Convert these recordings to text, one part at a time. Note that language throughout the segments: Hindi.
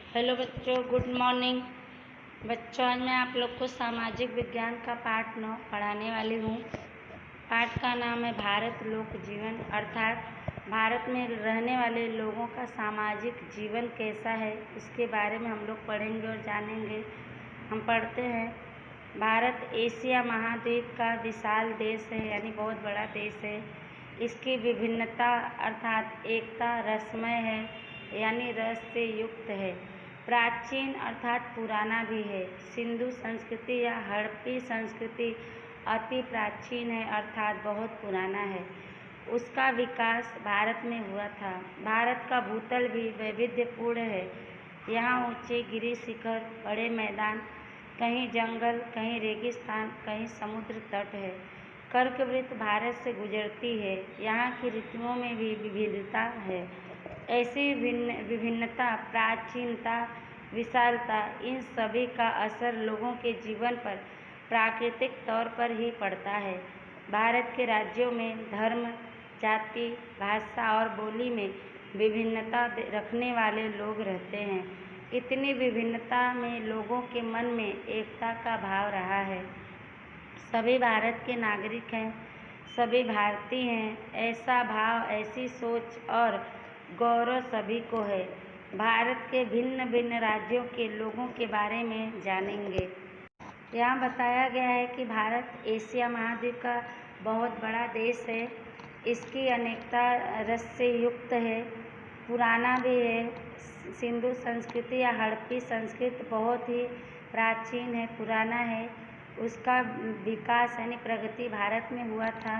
हेलो बच्चों, गुड मॉर्निंग। बच्चों, आज मैं आप लोग को सामाजिक विज्ञान का पाठ 9 पढ़ाने वाली हूँ। पाठ का नाम है भारत लोक जीवन, अर्थात भारत में रहने वाले लोगों का सामाजिक जीवन कैसा है, उसके बारे में हम लोग पढ़ेंगे और जानेंगे। हम पढ़ते हैं, भारत एशिया महाद्वीप का विशाल देश है, यानी बहुत बड़ा देश है। इसकी विभिन्नता अर्थात एकता रसमय है, यानी रस से युक्त है। प्राचीन अर्थात पुराना भी है। सिंधु संस्कृति या हड़प्पी संस्कृति अति प्राचीन है, अर्थात बहुत पुराना है। उसका विकास भारत में हुआ था। भारत का भूतल भी वैविध्यपूर्ण है। यहाँ ऊंचे गिरि शिखर, बड़े मैदान, कहीं जंगल, कहीं रेगिस्तान, कहीं समुद्र तट है। कर्कवृत्त भारत से गुजरती है। यहाँ की ऋतुओं में भी विविधता है। ऐसी विभिन्नता, प्राचीनता, विशालता, इन सभी का असर लोगों के जीवन पर प्राकृतिक तौर पर ही पड़ता है। भारत के राज्यों में धर्म, जाति, भाषा और बोली में विभिन्नता रखने वाले लोग रहते हैं। इतनी विभिन्नता में लोगों के मन में एकता का भाव रहा है। सभी भारत के नागरिक हैं, सभी भारतीय हैं। ऐसा भाव, ऐसी सोच और गौरव सभी को है। भारत के भिन्न भिन्न राज्यों के लोगों के बारे में जानेंगे। यहाँ बताया गया है कि भारत एशिया महाद्वीप का बहुत बड़ा देश है। इसकी अनेकता रस से युक्त है, पुराना भी है। सिंधु संस्कृति या हड़प्पी संस्कृति बहुत ही प्राचीन है, पुराना है। उसका विकास यानी प्रगति भारत में हुआ था।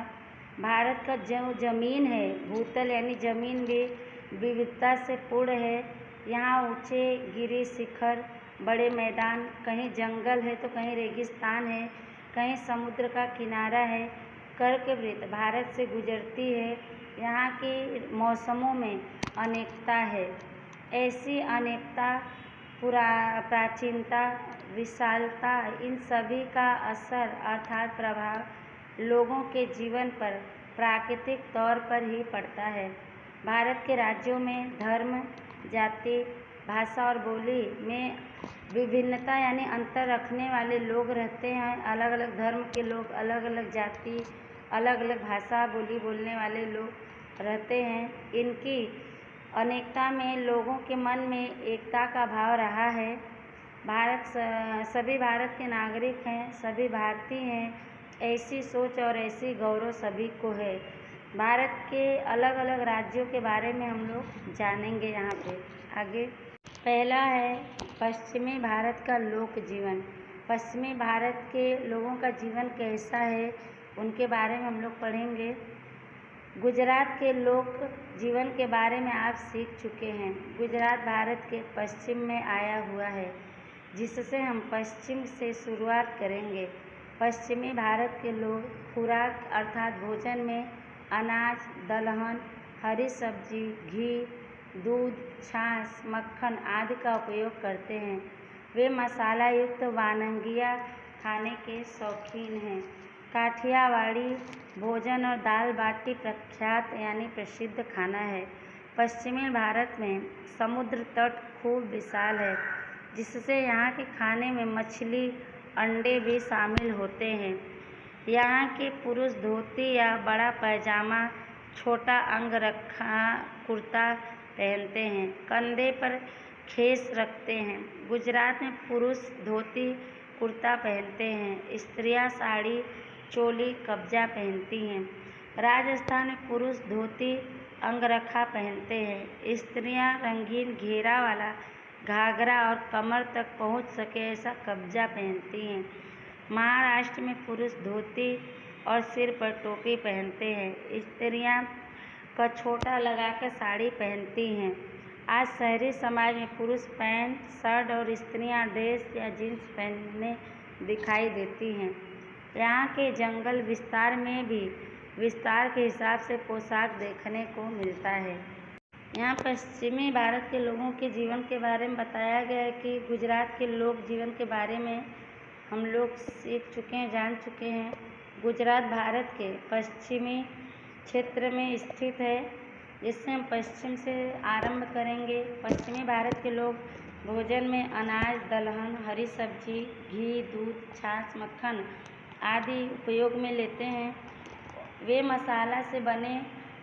भारत का जो जमीन है, भूतल यानी जमीन भी विविधता से पूर्ण है। यहाँ ऊंचे गिरि शिखर, बड़े मैदान, कहीं जंगल है तो कहीं रेगिस्तान है, कहीं समुद्र का किनारा है। कर्कवृत्त भारत से गुजरती है। यहाँ की मौसमों में अनेकता है। ऐसी अनेकता, प्राचीनता, विशालता, इन सभी का असर अर्थात प्रभाव लोगों के जीवन पर प्राकृतिक तौर पर ही पड़ता है। भारत के राज्यों में धर्म, जाति, भाषा और बोली में विभिन्नता यानी अंतर रखने वाले लोग रहते हैं। अलग अलग धर्म के लोग, अलग अलग जाति, अलग अलग भाषा बोली बोलने वाले लोग रहते हैं। इनकी अनेकता में लोगों के मन में एकता का भाव रहा है। सभी भारत के नागरिक हैं, सभी भारतीय हैं। ऐसी सोच और ऐसी गौरव सभी को है। भारत के अलग अलग राज्यों के बारे में हम लोग जानेंगे यहाँ पे आगे। पहला है पश्चिमी भारत का लोक जीवन। पश्चिमी भारत के लोगों का जीवन कैसा है, उनके बारे में हम लोग पढ़ेंगे। गुजरात के लोक जीवन के बारे में आप सीख चुके हैं। गुजरात भारत के पश्चिम में आया हुआ है, जिससे हम पश्चिम से शुरुआत करेंगे। पश्चिमी भारत के लोग खुराक अर्थात भोजन में अनाज, दलहन, हरी सब्जी, घी, दूध, छाछ, मक्खन आदि का उपयोग करते हैं। वे मसाला युक्त वानगियाँ खाने के शौकीन हैं। काठियावाड़ी भोजन और दाल बाटी प्रख्यात यानी प्रसिद्ध खाना है। पश्चिमी भारत में समुद्र तट खूब विशाल है, जिससे यहाँ के खाने में मछली, अंडे भी शामिल होते हैं। यहाँ के पुरुष धोती या बड़ा पैजामा, छोटा अंगरखा कुर्ता पहनते हैं, कंधे पर खेस रखते हैं। गुजरात में पुरुष धोती कुर्ता पहनते हैं, स्त्रियाँ साड़ी, चोली, कब्जा पहनती हैं। राजस्थान में पुरुष धोती अंगरखा पहनते हैं, स्त्रियाँ रंगीन घेरा वाला घाघरा और कमर तक पहुँच सके ऐसा कब्जा पहनती हैं। महाराष्ट्र में पुरुष धोती और सिर पर टोपी पहनते हैं, स्त्रियाँ कछोटा लगाकर साड़ी पहनती हैं। आज शहरी समाज में पुरुष पैंट शर्ट और स्त्रियाँ ड्रेस या जीन्स पहने दिखाई देती हैं। यहाँ के जंगल विस्तार में भी विस्तार के हिसाब से पोशाक देखने को मिलता है। यहाँ पश्चिमी भारत के लोगों के जीवन के बारे में बताया गया है कि गुजरात के लोक जीवन के बारे में हम लोग सीख चुके हैं, जान चुके हैं। गुजरात भारत के पश्चिमी क्षेत्र में स्थित है, जिससे हम पश्चिम से आरंभ करेंगे। पश्चिमी भारत के लोग भोजन में अनाज, दलहन, हरी सब्जी, घी, दूध, छाछ, मक्खन आदि उपयोग में लेते हैं। वे मसाला से बने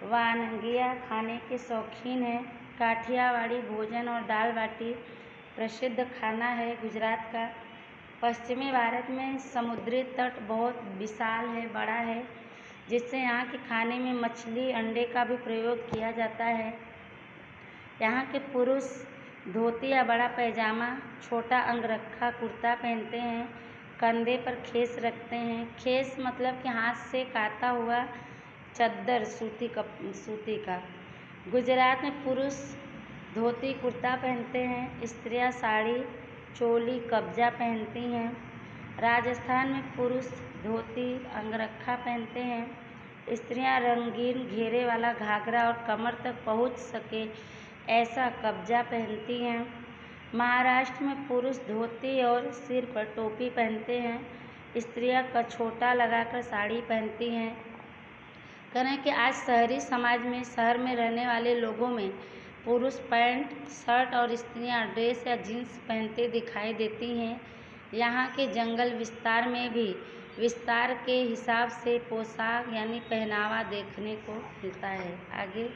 वानगियाँ खाने के शौकीन हैं। काठियावाड़ी भोजन और दाल बाटी प्रसिद्ध खाना है गुजरात का। पश्चिमी भारत में समुद्री तट बहुत विशाल है, बड़ा है, जिससे यहाँ के खाने में मछली, अंडे का भी प्रयोग किया जाता है। यहाँ के पुरुष धोती या बड़ा पैजामा, छोटा अंगरखा कुर्ता पहनते हैं, कंधे पर खेस रखते हैं। खेस मतलब कि हाथ से काता हुआ चद्दर, सूती का। गुजरात में पुरुष धोती कुर्ता पहनते हैं, स्त्रियाँ साड़ी, चोली, कब्जा पहनती हैं। राजस्थान में पुरुष धोती, अंगरखा पहनते हैं, स्त्रियाँ रंगीन घेरे वाला घाघरा और कमर तक पहुँच सके ऐसा कब्जा पहनती हैं। महाराष्ट्र में पुरुष धोती और सिर पर टोपी पहनते हैं, स्त्रियाँ कछोटा लगाकर साड़ी पहनती हैं। करें कि आज शहरी समाज में, शहर में रहने वाले लोगों में पुरुष पैंट, शर्ट और स्त्रियाँ ड्रेस या जीन्स पहनते दिखाई देती हैं। यहाँ के जंगल विस्तार में भी विस्तार के हिसाब से पोशाक यानी पहनावा देखने को मिलता है। आगे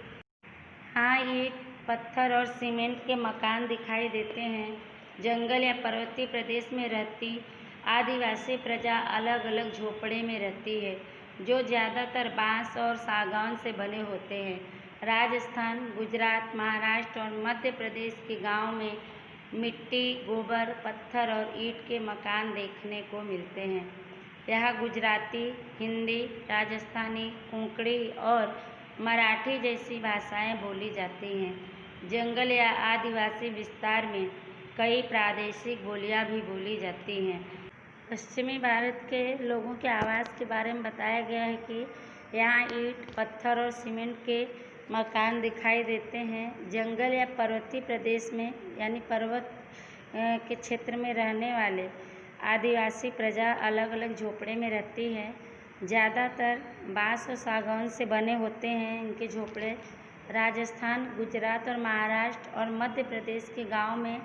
हाँ, ईंट, पत्थर और सीमेंट के मकान दिखाई देते हैं। जंगल या पर्वतीय प्रदेश में रहती आदिवासी प्रजा अलग अलग झोपड़े में रहती है, जो ज़्यादातर बांस और सागौन से बने होते हैं। राजस्थान, गुजरात, महाराष्ट्र और मध्य प्रदेश के गांव में मिट्टी, गोबर, पत्थर और ईंट के मकान देखने को मिलते हैं। यहाँ गुजराती, हिंदी, राजस्थानी, कोंकणी और मराठी जैसी भाषाएं बोली जाती हैं। जंगल या आदिवासी विस्तार में कई प्रादेशिक बोलियां भी बोली जाती हैं। पश्चिमी भारत के लोगों के आवास के बारे में बताया गया है कि यहाँ ईंट, पत्थर और सीमेंट के मकान दिखाई देते हैं। जंगल या पर्वतीय प्रदेश में यानी पर्वत के क्षेत्र में रहने वाले आदिवासी प्रजा अलग अलग झोपड़े में रहती है। ज़्यादातर बांस और सागौन से बने होते हैं इनके झोपड़े। राजस्थान, गुजरात और महाराष्ट्र और मध्य प्रदेश के गांव में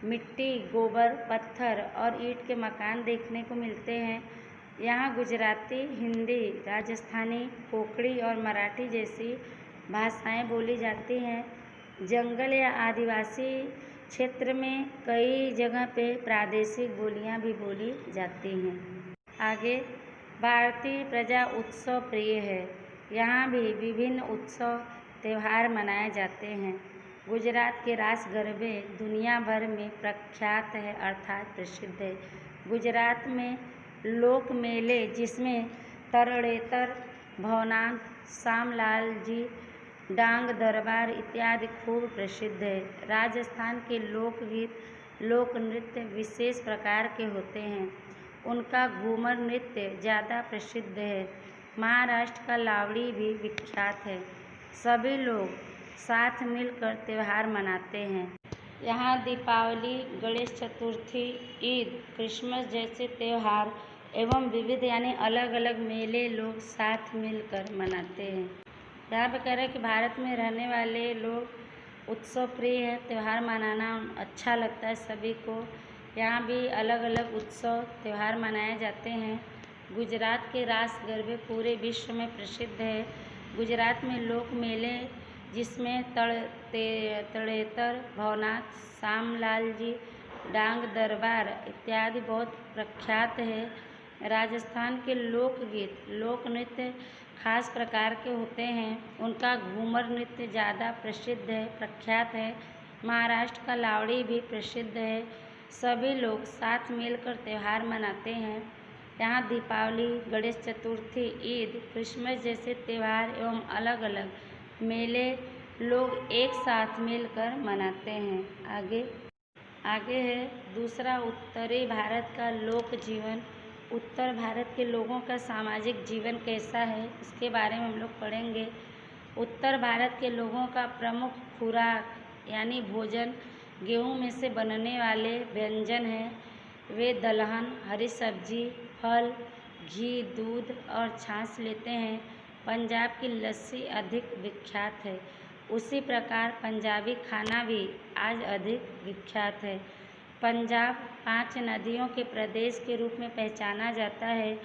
मिट्टी, गोबर, पत्थर और ईंट के मकान देखने को मिलते हैं। यहाँ गुजराती, हिंदी, राजस्थानी, कोंकणी और मराठी जैसी भाषाएं बोली जाती हैं। जंगल या आदिवासी क्षेत्र में कई जगह पे प्रादेशिक बोलियां भी बोली जाती हैं। आगे भारतीय प्रजा उत्सव प्रिय है। यहाँ भी विभिन्न उत्सव त्यौहार मनाए जाते हैं। गुजरात के रास गरबे दुनिया भर में प्रख्यात है अर्थात प्रसिद्ध है। गुजरात में लोक मेले जिसमें तरणेतर, भवनाथ, शामलाल जी, डांग दरबार इत्यादि खूब प्रसिद्ध है। राजस्थान के लोकगीत, लोक नृत्य विशेष प्रकार के होते हैं। उनका घूमर नृत्य ज़्यादा प्रसिद्ध है। महाराष्ट्र का लावड़ी भी विख्यात है। सभी लोग साथ मिलकर त्यौहार मनाते हैं। यहाँ दीपावली, गणेश चतुर्थी, ईद, क्रिसमस जैसे त्यौहार एवं विविध यानी अलग अलग मेले लोग साथ मिलकर मनाते हैं। यहाँ पे कह रहे हैं कि भारत में रहने वाले लोग उत्सव प्रिय है, त्यौहार मनाना अच्छा लगता है सभी को। यहाँ भी अलग अलग उत्सव त्यौहार मनाए जाते हैं। गुजरात के रास गरबे पूरे विश्व में प्रसिद्ध है। गुजरात में लोक मेले जिसमें तरणेतर, भवनाथ, शामलाल जी, डांग दरबार इत्यादि बहुत प्रख्यात है। राजस्थान के लोकगीत, लोक नृत्य खास प्रकार के होते हैं। उनका घूमर नृत्य ज़्यादा प्रसिद्ध है, प्रख्यात है। महाराष्ट्र का लावड़ी भी प्रसिद्ध है। सभी लोग साथ मिलकर त्यौहार मनाते हैं। यहाँ दीपावली, गणेश चतुर्थी, ईद, क्रिसमस जैसे त्यौहार एवं अलग अलग मेले लोग एक साथ मिलकर मनाते हैं। आगे है दूसरा, उत्तरी भारत का लोक जीवन। उत्तर भारत के लोगों का सामाजिक जीवन कैसा है इसके बारे में हम लोग पढ़ेंगे। उत्तर भारत के लोगों का प्रमुख खुराक यानी भोजन गेहूं में से बनने वाले व्यंजन हैं। वे दलहन, हरी सब्जी, फल, घी, दूध और छाछ लेते हैं। पंजाब की लस्सी अधिक विख्यात है। उसी प्रकार पंजाबी खाना भी आज अधिक विख्यात है। पंजाब 5 नदियों के प्रदेश के रूप में पहचाना जाता है,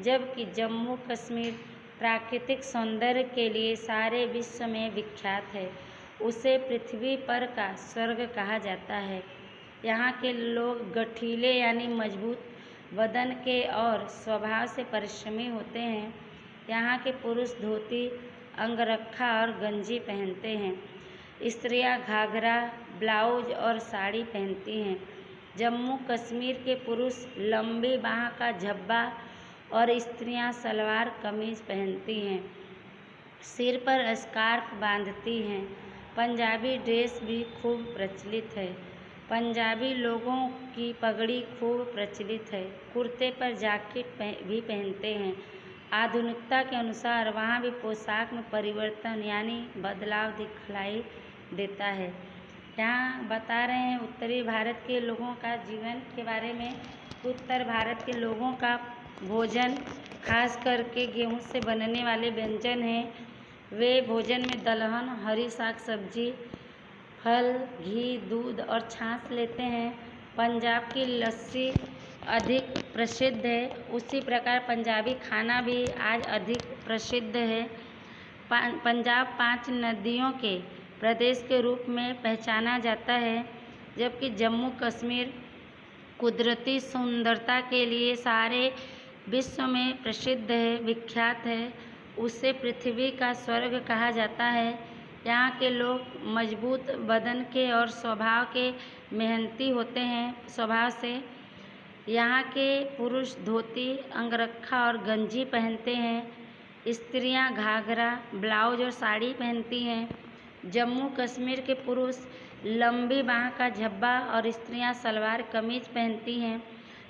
जबकि जम्मू कश्मीर प्राकृतिक सौंदर्य के लिए सारे विश्व में विख्यात है। उसे पृथ्वी पर का स्वर्ग कहा जाता है। यहाँ के लोग गठीले यानी मजबूत बदन के और स्वभाव से परिश्रमी होते हैं। यहाँ के पुरुष धोती, अंगरखा और गंजी पहनते हैं। स्त्रियाँ घाघरा, ब्लाउज और साड़ी पहनती हैं। जम्मू कश्मीर के पुरुष लंबी बाह का झब्बा और स्त्रियाँ सलवार कमीज पहनती हैं, सिर पर स्कार्फ बांधती हैं। पंजाबी ड्रेस भी खूब प्रचलित है। पंजाबी लोगों की पगड़ी खूब प्रचलित है। कुर्ते पर जैकेट भी पहनते हैं। आधुनिकता के अनुसार वहाँ भी पोशाक में परिवर्तन यानी बदलाव दिखलाई देता है। यहाँ बता रहे हैं उत्तरी भारत के लोगों का जीवन के बारे में। उत्तर भारत के लोगों का भोजन खास करके गेहूं से बनने वाले व्यंजन हैं। वे भोजन में दलहन, हरी साग सब्जी, फल, घी, दूध और छाछ लेते हैं। पंजाब की लस्सी अधिक प्रसिद्ध है। उसी प्रकार पंजाबी खाना भी आज अधिक प्रसिद्ध है। पंजाब 5 नदियों के प्रदेश के रूप में पहचाना जाता है, जबकि जम्मू कश्मीर कुदरती सुंदरता के लिए सारे विश्व में प्रसिद्ध है, विख्यात है। उसे पृथ्वी का स्वर्ग कहा जाता है। यहाँ के लोग मजबूत बदन के और स्वभाव के मेहनती होते हैं स्वभाव से। यहाँ के पुरुष धोती, अंगरखा और गंजी पहनते हैं। स्त्रियाँ घाघरा, ब्लाउज और साड़ी पहनती हैं। जम्मू कश्मीर के पुरुष लंबी बाह का झब्बा और स्त्रियाँ सलवार कमीज पहनती हैं,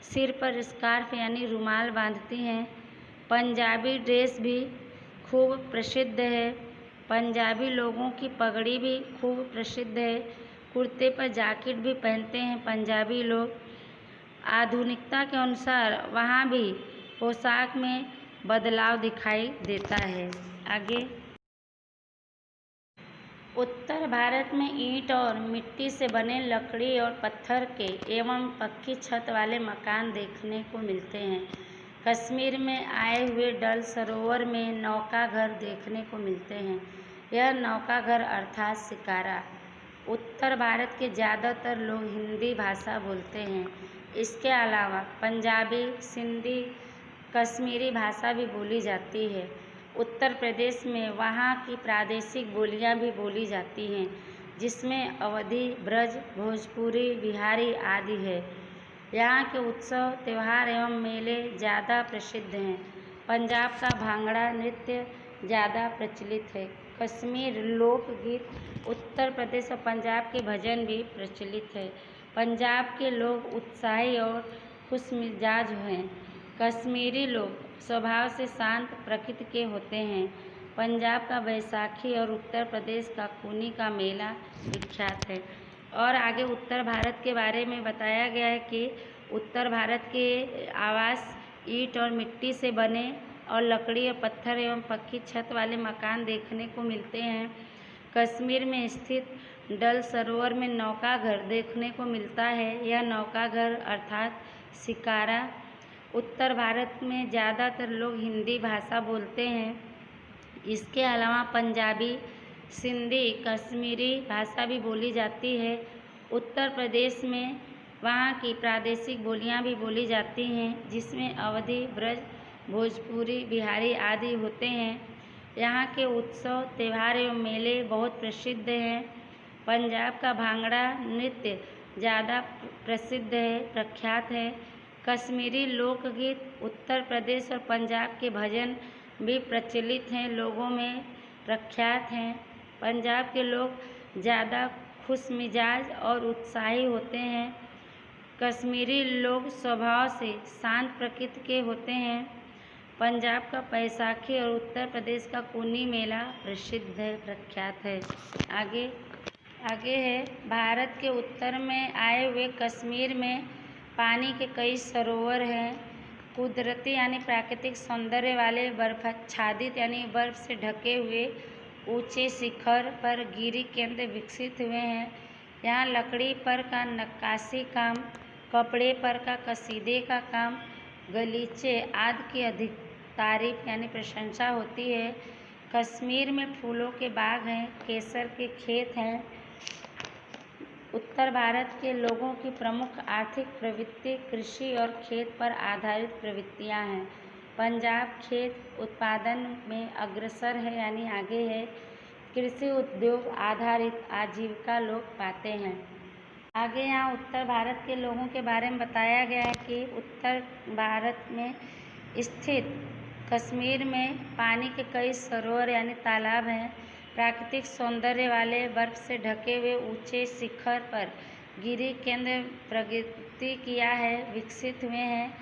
सिर पर स्कार्फ यानी रुमाल बांधती हैं। पंजाबी ड्रेस भी खूब प्रसिद्ध है। पंजाबी लोगों की पगड़ी भी खूब प्रसिद्ध है। कुर्ते पर जैकेट भी पहनते हैं पंजाबी लोग। आधुनिकता के अनुसार वहाँ भी पोशाक में बदलाव दिखाई देता है। आगे उत्तर भारत में ईंट और मिट्टी से बने लकड़ी और पत्थर के एवं पक्की छत वाले मकान देखने को मिलते हैं। कश्मीर में आए हुए डल सरोवर में नौका घर देखने को मिलते हैं। यह नौका घर अर्थात शिकारा। उत्तर भारत के ज़्यादातर लोग हिंदी भाषा बोलते हैं। इसके अलावा पंजाबी, सिंधी, कश्मीरी भाषा भी बोली जाती है। उत्तर प्रदेश में वहाँ की प्रादेशिक बोलियाँ भी बोली जाती हैं, जिसमें अवधी, ब्रज, भोजपुरी, बिहारी आदि है। यहाँ के उत्सव, त्यौहार एवं मेले ज़्यादा प्रसिद्ध हैं। पंजाब का भांगड़ा नृत्य ज़्यादा प्रचलित है। कश्मीर लोकगीत, उत्तर प्रदेश और पंजाब के भजन भी प्रचलित है। पंजाब के लोग उत्साही और खुशमिजाज हैं। कश्मीरी लोग स्वभाव से शांत प्रकृति के होते हैं। पंजाब का बैसाखी और उत्तर प्रदेश का खूनी का मेला विख्यात है। और आगे उत्तर भारत के बारे में बताया गया है कि उत्तर भारत के आवास ईंट और मिट्टी से बने और लकड़ी और पत्थर एवं पक्की छत वाले मकान देखने को मिलते हैं। कश्मीर में स्थित डल सरोवर में नौका घर देखने को मिलता है। यह नौका घर अर्थात शिकारा। उत्तर भारत में ज़्यादातर लोग हिंदी भाषा बोलते हैं। इसके अलावा पंजाबी, सिंधी, कश्मीरी भाषा भी बोली जाती है। उत्तर प्रदेश में वहाँ की प्रादेशिक बोलियाँ भी बोली जाती हैं, जिसमें अवधी, ब्रज, भोजपुरी, बिहारी आदि होते हैं। यहाँ के उत्सव, त्यौहार एवं मेले बहुत प्रसिद्ध हैं। पंजाब का भांगड़ा नृत्य ज़्यादा प्रसिद्ध है, प्रख्यात है। कश्मीरी लोकगीत, उत्तर प्रदेश और पंजाब के भजन भी प्रचलित हैं, लोगों में प्रख्यात हैं। पंजाब के लोग ज़्यादा खुशमिजाज और उत्साही होते हैं। कश्मीरी लोग स्वभाव से शांत प्रकृति के होते हैं। पंजाब का बैसाखी और उत्तर प्रदेश का खूनी मेला प्रसिद्ध है, प्रख्यात है। आगे है भारत के उत्तर में आए हुए कश्मीर में पानी के कई सरोवर हैं। कुदरती यानी प्राकृतिक सौंदर्य वाले बर्फाच्छादित यानी बर्फ से ढके हुए ऊंचे शिखर पर गिरी केंद्र विकसित हुए हैं। यहाँ लकड़ी पर का नक्काशी काम, कपड़े पर का कसीदे का काम, गलीचे आदि की अधिक तारीफ यानी प्रशंसा होती है। कश्मीर में फूलों के बाग हैं, केसर के खेत हैं। उत्तर भारत के लोगों की प्रमुख आर्थिक प्रवृत्ति कृषि और खेत पर आधारित प्रवृत्तियां हैं। पंजाब खेत उत्पादन में अग्रसर है यानी आगे है। कृषि उद्योग आधारित आजीविका लोग पाते हैं। आगे यहाँ उत्तर भारत के लोगों के बारे में बताया गया है कि उत्तर भारत में स्थित कश्मीर में पानी के कई सरोवर यानी तालाब हैं। प्राकृतिक सौंदर्य वाले बर्फ से ढके हुए ऊंचे शिखर पर गिरी केंद्र प्रगति किया है, विकसित हुए हैं।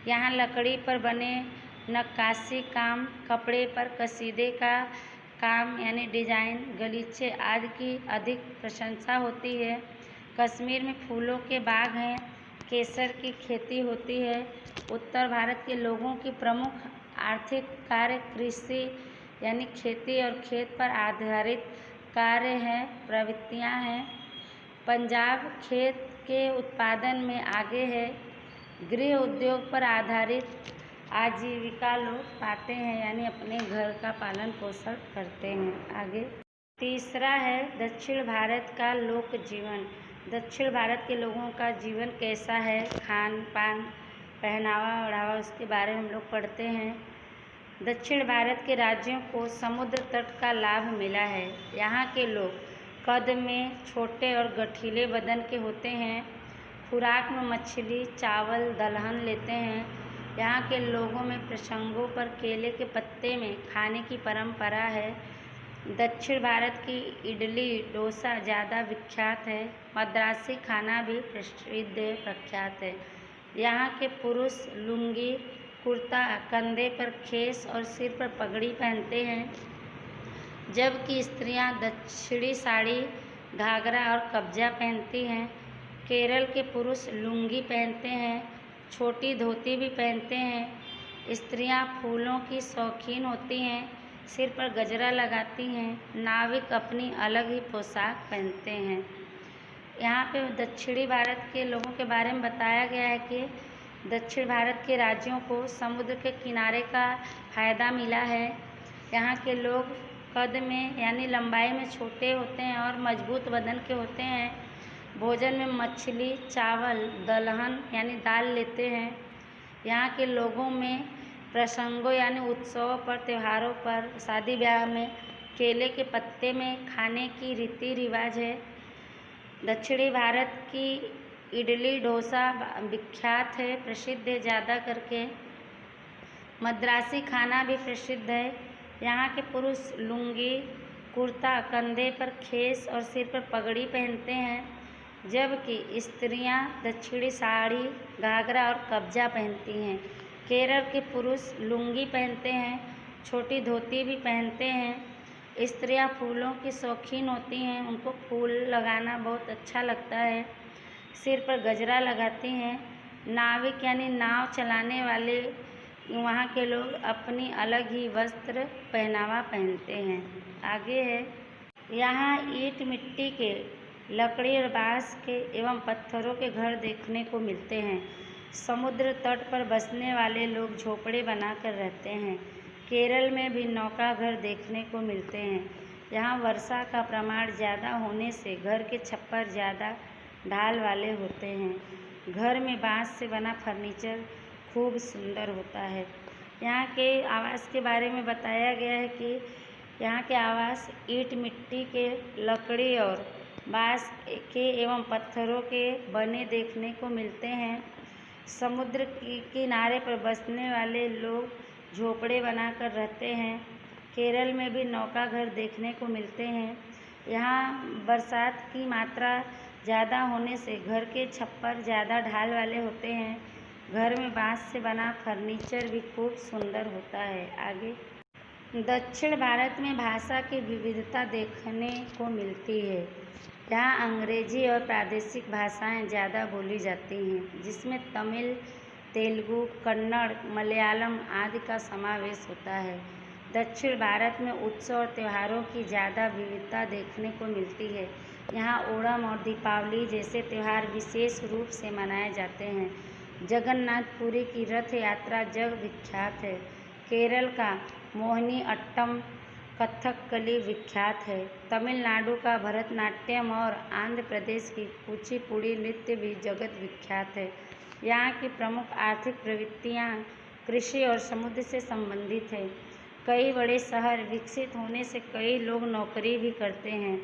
यहाँ लकड़ी पर बने नक्काशी काम, कपड़े पर कसीदे का काम यानी डिजाइन, गलीचे आदि की अधिक प्रशंसा होती है। कश्मीर में फूलों के बाग हैं, केसर की खेती होती है। उत्तर भारत के लोगों की प्रमुख आर्थिक कार्य कृषि यानी खेती और खेत पर आधारित कार्य हैं, प्रवृत्तियां हैं। पंजाब खेत के उत्पादन में आगे है। गृह उद्योग पर आधारित आजीविका लोग पाते हैं यानी अपने घर का पालन पोषण करते हैं। आगे तीसरा है दक्षिण भारत का लोक जीवन। दक्षिण भारत के लोगों का जीवन कैसा है, खान पान, पहनावा ओढ़ावा, उसके बारे में हम लोग पढ़ते हैं। दक्षिण भारत के राज्यों को समुद्र तट का लाभ मिला है। यहाँ के लोग कद में छोटे और गठीले बदन के होते हैं। खुराक में मछली, चावल, दलहन लेते हैं। यहाँ के लोगों में प्रसंगों पर केले के पत्ते में खाने की परंपरा है। दक्षिण भारत की इडली डोसा ज़्यादा विख्यात है। मद्रासी खाना भी प्रख्यात है। यहाँ के पुरुष लुंगी, कुर्ता, कंधे पर खेस और सिर पर पगड़ी पहनते हैं, जबकि स्त्रियां दक्षिणी साड़ी, घाघरा और कब्जा पहनती हैं। केरल के पुरुष लुंगी पहनते हैं, छोटी धोती भी पहनते हैं। स्त्रियां फूलों की शौकीन होती हैं, सिर पर गजरा लगाती हैं। नाविक अपनी अलग ही पोशाक पहनते हैं। यहाँ पे दक्षिणी भारत के लोगों के बारे में बताया गया है कि दक्षिण भारत के राज्यों को समुद्र के किनारे का फ़ायदा मिला है। यहाँ के लोग कद में यानी लंबाई में छोटे होते हैं और मजबूत बदन के होते हैं। भोजन में मछली, चावल, दलहन यानी दाल लेते हैं। यहाँ के लोगों में प्रसंगों यानी उत्सवों पर, त्योहारों पर, शादी ब्याह में केले के पत्ते में खाने की रीति रिवाज है। दक्षिणी भारत की इडली डोसा विख्यात है, प्रसिद्ध है ज़्यादा करके। मद्रासी खाना भी प्रसिद्ध है। यहाँ के पुरुष लुंगी, कुर्ता, कंधे पर खेस और सिर पर पगड़ी पहनते हैं, जबकि स्त्रियां दक्षिणी साड़ी, घाघरा और कब्जा पहनती हैं। केरल के पुरुष लुंगी पहनते हैं, छोटी धोती भी पहनते हैं। स्त्रियां फूलों की शौकीन होती हैं, उनको फूल लगाना बहुत अच्छा लगता है। सिर पर गजरा लगाती हैं। नाविक यानी नाव चलाने वाले वहाँ के लोग अपनी अलग ही वस्त्र पहनावा पहनते हैं। आगे है यहाँ ईंट मिट्टी के, लकड़ी और बाँस के एवं पत्थरों के घर देखने को मिलते हैं। समुद्र तट पर बसने वाले लोग झोपड़े बनाकर रहते हैं। केरल में भी नौका घर देखने को मिलते हैं। यहाँ वर्षा का प्रमाण ज़्यादा होने से घर के छप्पर ज़्यादा ढाल वाले होते हैं। घर में बाँस से बना फर्नीचर खूब सुंदर होता है। यहाँ के आवास के बारे में बताया गया है कि यहाँ के आवास ईंट मिट्टी के, लकड़ी और बाँस के एवं पत्थरों के बने देखने को मिलते हैं। समुद्र के किनारे पर बसने वाले लोग झोपड़े बनाकर रहते हैं। केरल में भी नौका घर देखने को मिलते हैं। यहाँ बरसात की मात्रा ज़्यादा होने से घर के छप्पर ज़्यादा ढाल वाले होते हैं। घर में बाँस से बना फर्नीचर भी खूब सुंदर होता है। आगे दक्षिण भारत में भाषा की विविधता देखने को मिलती है। यहाँ अंग्रेजी और प्रादेशिक भाषाएं ज़्यादा बोली जाती हैं, जिसमें तमिल, तेलुगु, कन्नड़, मलयालम आदि का समावेश होता है। दक्षिण भारत में उत्सव और त्योहारों की ज़्यादा विविधता देखने को मिलती है। यहाँ ओणम और दीपावली जैसे त्यौहार विशेष रूप से मनाए जाते हैं। जगन्नाथपुरी की रथ यात्रा जग विख्यात है। केरल का मोहिनी अट्टम कथकली विख्यात है। तमिलनाडु का भरतनाट्यम और आंध्र प्रदेश की कुचिपुड़ी नृत्य भी जगत विख्यात है। यहाँ की प्रमुख आर्थिक प्रवृत्तियाँ कृषि और समुद्र से संबंधित है। कई बड़े शहर विकसित होने से कई लोग नौकरी भी करते हैं।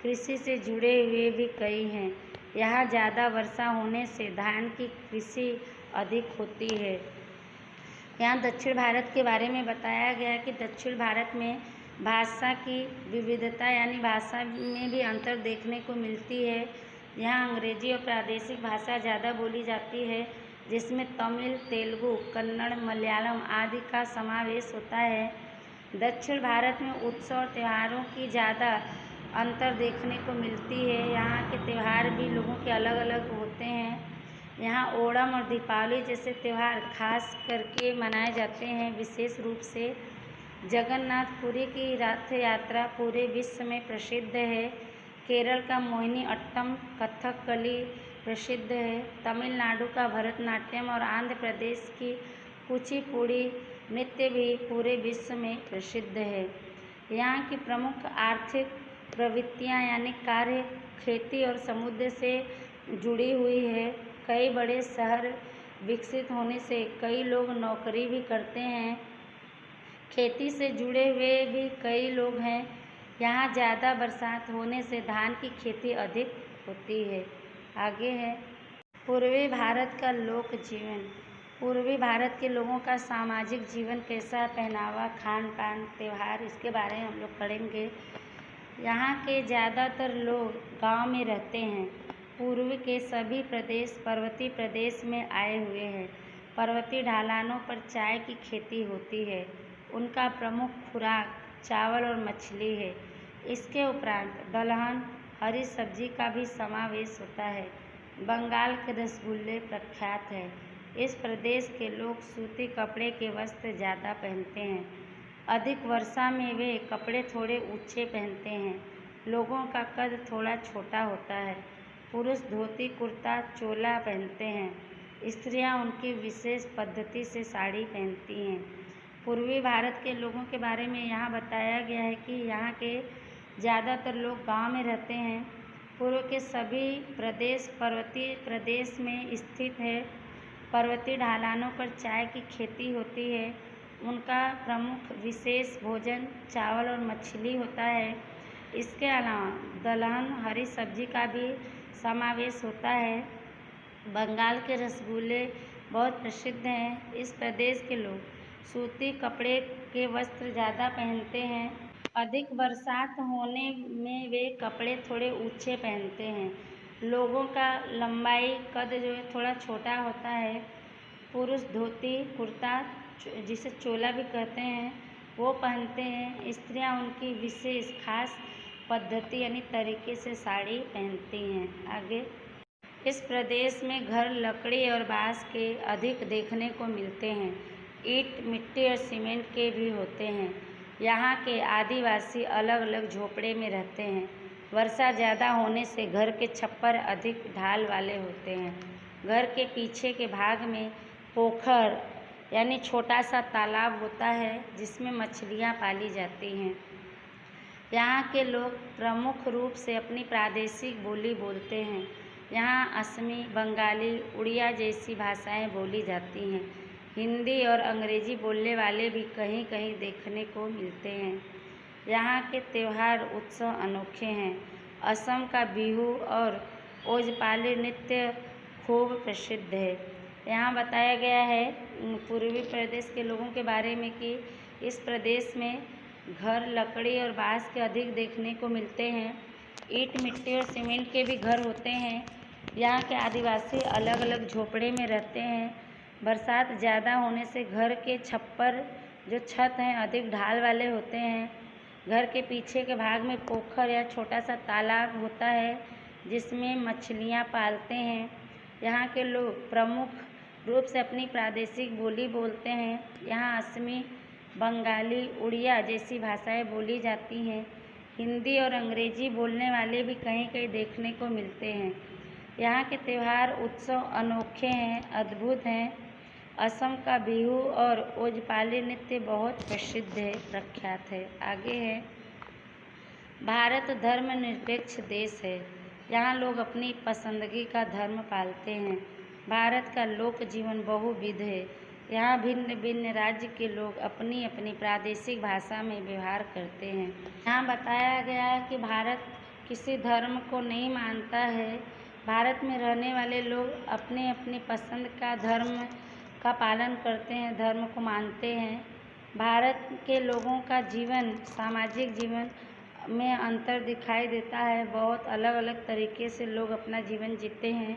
कृषि से जुड़े हुए भी कई हैं। यहाँ ज़्यादा वर्षा होने से धान की कृषि अधिक होती है। यहाँ दक्षिण भारत के बारे में बताया गया कि दक्षिण भारत में भाषा की विविधता यानी भाषा में भी अंतर देखने को मिलती है। यहाँ अंग्रेजी और प्रादेशिक भाषा ज़्यादा बोली जाती है, जिसमें तमिल, तेलुगु, कन्नड़, मलयालम आदि का समावेश होता है। दक्षिण भारत में उत्सव और त्योहारों की ज़्यादा अंतर देखने को मिलती है। यहाँ के त्यौहार भी लोगों के अलग अलग होते हैं। यहाँ ओणम और दीपावली जैसे त्यौहार खास करके मनाए जाते हैं। विशेष रूप से जगन्नाथपुरी की रथ यात्रा पूरे विश्व में प्रसिद्ध है। केरल का मोहिनी अट्टम कथकली प्रसिद्ध है। तमिलनाडु का भरतनाट्यम और आंध्र प्रदेश की कुचिपुड़ी नृत्य भी पूरे विश्व में प्रसिद्ध है। यहाँ की प्रमुख आर्थिक प्रवृत्तियाँ यानी कार्य खेती और समुद्र से जुड़ी हुई है। कई बड़े शहर विकसित होने से कई लोग नौकरी भी करते हैं। खेती से जुड़े हुए भी कई लोग हैं। यहाँ ज़्यादा बरसात होने से धान की खेती अधिक होती है। आगे है पूर्वी भारत का लोक जीवन। पूर्वी भारत के लोगों का सामाजिक जीवन कैसा, पहनावा, खान पान, त्यौहार, इसके बारे में हम लोग पढ़ेंगे। यहाँ के ज़्यादातर लोग गांव में रहते हैं। पूर्व के सभी प्रदेश पर्वतीय प्रदेश में आए हुए हैं। पर्वतीय ढलानों पर चाय की खेती होती है। उनका प्रमुख खुराक चावल और मछली है। इसके उपरांत दलहन, हरी सब्जी का भी समावेश होता है। बंगाल के रसगुल्ले प्रख्यात है। इस प्रदेश के लोग सूती कपड़े के वस्त्र ज़्यादा पहनते हैं। अधिक वर्षा में वे कपड़े थोड़े ऊंचे पहनते हैं। लोगों का कद थोड़ा छोटा होता है। पुरुष धोती कुर्ता चोला पहनते हैं। स्त्रियां उनकी विशेष पद्धति से साड़ी पहनती हैं। पूर्वी भारत के लोगों के बारे में यहाँ बताया गया है कि यहाँ के ज़्यादातर लोग गांव में रहते हैं। पूर्व के सभी प्रदेश पर्वतीय प्रदेश में स्थित है। पर्वतीय ढलानों पर चाय की खेती होती है। उनका प्रमुख विशेष भोजन चावल और मछली होता है। इसके अलावा दलहन, हरी सब्जी का भी समावेश होता है। बंगाल के रसगुल्ले बहुत प्रसिद्ध हैं। इस प्रदेश के लोग सूती कपड़े के वस्त्र ज़्यादा पहनते हैं। अधिक बरसात होने में वे कपड़े थोड़े ऊंचे पहनते हैं। लोगों का लंबाई कद जो है थोड़ा छोटा होता है। पुरुष धोती कुर्ता जिसे चोला भी कहते हैं वो पहनते हैं। स्त्रियां उनकी विशेष खास पद्धति यानी तरीके से साड़ी पहनती हैं। आगे इस प्रदेश में घर लकड़ी और बांस के अधिक देखने को मिलते हैं। ईंट, मिट्टी और सीमेंट के भी होते हैं। यहाँ के आदिवासी अलग अलग झोपड़े में रहते हैं। वर्षा ज़्यादा होने से घर के छप्पर अधिक ढाल वाले होते हैं। घर के पीछे के भाग में पोखर यानी छोटा सा तालाब होता है जिसमें मछलियाँ पाली जाती हैं। यहाँ के लोग प्रमुख रूप से अपनी प्रादेशिक बोली बोलते हैं। यहाँ असमी, बंगाली, उड़िया जैसी भाषाएं बोली जाती हैं। हिंदी और अंग्रेजी बोलने वाले भी कहीं कहीं देखने को मिलते हैं। यहाँ के त्यौहार उत्सव अनोखे हैं। असम का बिहू और ओजपाली नृत्य खूब प्रसिद्ध है। यहाँ बताया गया है पूर्वी प्रदेश के लोगों के बारे में कि इस प्रदेश में घर लकड़ी और बांस के अधिक देखने को मिलते हैं। ईंट, मिट्टी और सीमेंट के भी घर होते हैं। यहाँ के आदिवासी अलग अलग झोपड़े में रहते हैं। बरसात ज़्यादा होने से घर के छप्पर जो छत हैं अधिक ढाल वाले होते हैं। घर के पीछे के भाग में पोखर या छोटा सा तालाब होता है जिसमें मछलियाँ पालते हैं। यहाँ के लोग प्रमुख रूप से अपनी प्रादेशिक बोली बोलते हैं। यहाँ असमी, बंगाली, उड़िया जैसी भाषाएं बोली जाती हैं। हिंदी और अंग्रेजी बोलने वाले भी कहीं कहीं देखने को मिलते हैं। यहाँ के त्यौहार उत्सव अनोखे हैं, अद्भुत हैं। असम का बिहू और ओजपाली नृत्य बहुत प्रसिद्ध है, प्रख्यात है। आगे है, भारत धर्मनिरपेक्ष देश है। यहाँ लोग अपनी पसंदगी का धर्म पालते हैं। भारत का लोक जीवन बहुविध है। यहाँ भिन्न भिन्न राज्य के लोग अपनी अपनी प्रादेशिक भाषा में व्यवहार करते हैं। यहाँ बताया गया है कि भारत किसी धर्म को नहीं मानता है। भारत में रहने वाले लोग अपने अपनी पसंद का धर्म का पालन करते हैं, धर्म को मानते हैं। भारत के लोगों का जीवन, सामाजिक जीवन में अंतर दिखाई देता है। बहुत अलग अलग तरीके से लोग अपना जीवन जीते हैं।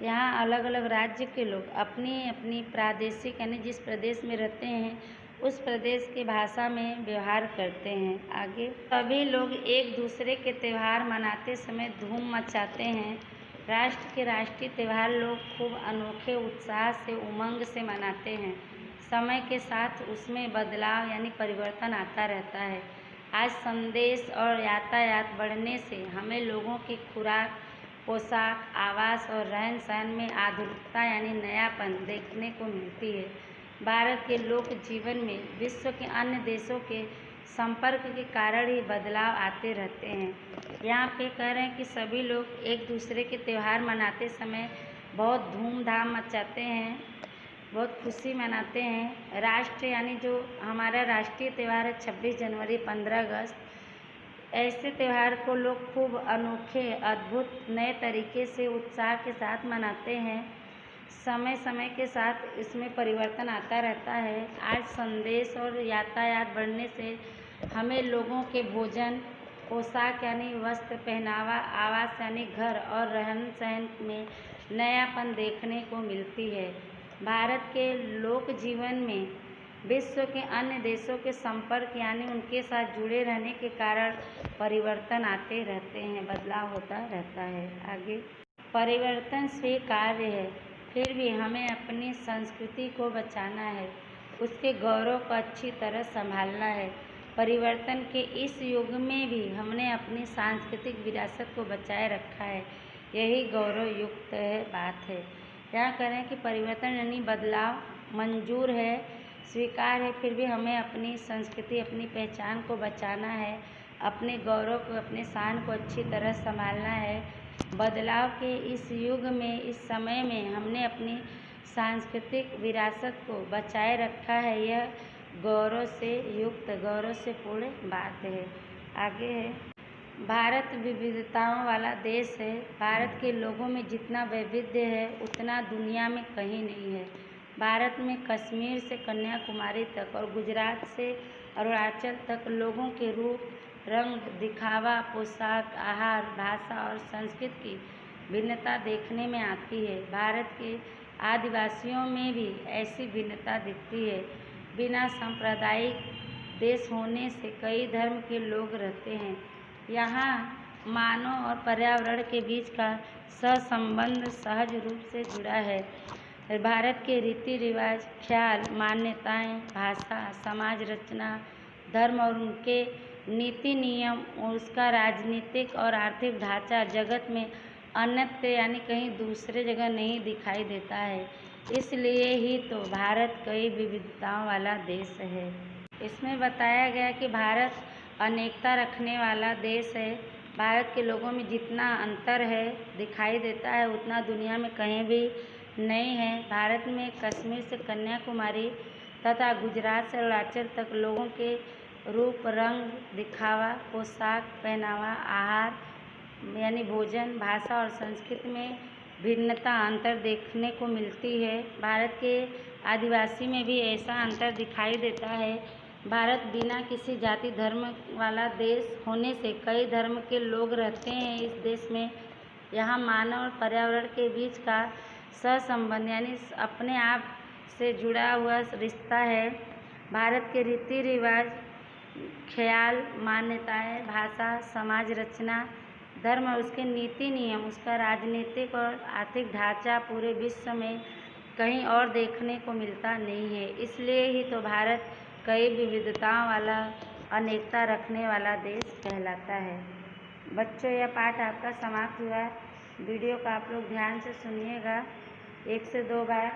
यहाँ अलग अलग राज्य के लोग अपनी अपनी प्रादेशिक यानी जिस प्रदेश में रहते हैं उस प्रदेश की भाषा में व्यवहार करते हैं। आगे, सभी लोग एक दूसरे के त्यौहार मनाते समय धूम मचाते हैं। राष्ट्र के राष्ट्रीय त्यौहार लोग खूब अनोखे उत्साह से, उमंग से मनाते हैं। समय के साथ उसमें बदलाव यानी परिवर्तन आता रहता है। आज संदेश और यातायात बढ़ने से हमें लोगों की खुराक, पोशाक, आवास और रहन सहन में आधुनिकता यानी नयापन देखने को मिलती है। भारत के लोक जीवन में विश्व के अन्य देशों के संपर्क के कारण ही बदलाव आते रहते हैं। यहाँ पे कह रहे हैं कि सभी लोग एक दूसरे के त्यौहार मनाते समय बहुत धूमधाम मचाते हैं, बहुत खुशी मनाते हैं। राष्ट्र यानी जो हमारा राष्ट्रीय त्यौहार है 26 जनवरी, 15 अगस्त, ऐसे त्यौहार को लोग खूब अनोखे, अद्भुत, नए तरीके से उत्साह के साथ मनाते हैं। समय समय के साथ इसमें परिवर्तन आता रहता है। आज संदेश और यातायात बढ़ने से हमें लोगों के भोजन, पोशाक यानी वस्त्र, पहनावा, आवास यानी घर और रहन सहन में नयापन देखने को मिलती है। भारत के लोक जीवन में विश्व के अन्य देशों के संपर्क यानी उनके साथ जुड़े रहने के कारण परिवर्तन आते रहते हैं, बदलाव होता रहता है। आगे, परिवर्तन स्वीकार्य है, फिर भी हमें अपनी संस्कृति को बचाना है, उसके गौरव को अच्छी तरह संभालना है। परिवर्तन के इस युग में भी हमने अपनी सांस्कृतिक विरासत को बचाए रखा है, यही गौरव युक्त है बात है। यहाँ करें कि परिवर्तन यानी बदलाव मंजूर है, स्वीकार है, फिर भी हमें अपनी संस्कृति, अपनी पहचान को बचाना है, अपने गौरव को, अपने शान को अच्छी तरह संभालना है। बदलाव के इस युग में, इस समय में हमने अपनी सांस्कृतिक विरासत को बचाए रखा है, यह गौरव से युक्त, गौरव से पूर्ण बात है। आगे है, भारत विविधताओं वाला देश है। भारत के लोगों में जितना वैविध्य है उतना दुनिया में कहीं नहीं है। भारत में कश्मीर से कन्याकुमारी तक और गुजरात से अरुणाचल तक लोगों के रूप, रंग, दिखावा, पोशाक, आहार, भाषा और संस्कृति की भिन्नता देखने में आती है। भारत के आदिवासियों में भी ऐसी भिन्नता दिखती है। बिना सांप्रदायिक देश होने से कई धर्म के लोग रहते हैं। यहाँ मानव और पर्यावरण के बीच का सहसंबंध सहज रूप से जुड़ा है। भारत के रीति रिवाज, ख्याल, मान्यताएं, भाषा, समाज रचना, धर्म और उनके नीति नियम और उसका राजनीतिक और आर्थिक ढांचा जगत में अन्यत्र यानी कहीं दूसरे जगह नहीं दिखाई देता है। इसलिए ही तो भारत कई विविधताओं वाला देश है। इसमें बताया गया कि भारत अनेकता रखने वाला देश है। भारत के लोगों में जितना अंतर है दिखाई देता है उतना दुनिया में कहीं भी नहीं है। भारत में कश्मीर से कन्याकुमारी तथा गुजरात से अरुणाचल तक लोगों के रूप, रंग, दिखावा, पोशाक, पहनावा, आहार यानी भोजन, भाषा और संस्कृति में भिन्नता, अंतर देखने को मिलती है। भारत के आदिवासी में भी ऐसा अंतर दिखाई देता है। भारत बिना किसी जाति धर्म वाला देश होने से कई धर्म के लोग रहते हैं इस देश में। यहाँ मानव और पर्यावरण के बीच का सहसंबंध यानी अपने आप से जुड़ा हुआ रिश्ता है। भारत के रीति रिवाज, ख्याल, मान्यताएं, भाषा, समाज रचना, धर्म और उसके नीति नियम, उसका राजनीतिक और आर्थिक ढांचा पूरे विश्व में कहीं और देखने को मिलता नहीं है। इसलिए ही तो भारत कई विविधताओं वाला, अनेकता रखने वाला देश कहलाता है। बच्चों, यह पाठ आपका समाप्त हुआ है। वीडियो को आप लोग ध्यान से सुनिएगा। 1 से 2 बार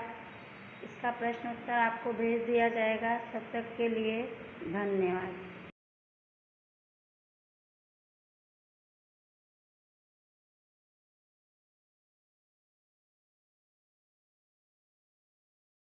इसका प्रश्न उत्तर आपको भेज दिया जाएगा। तब तक के लिए धन्यवाद।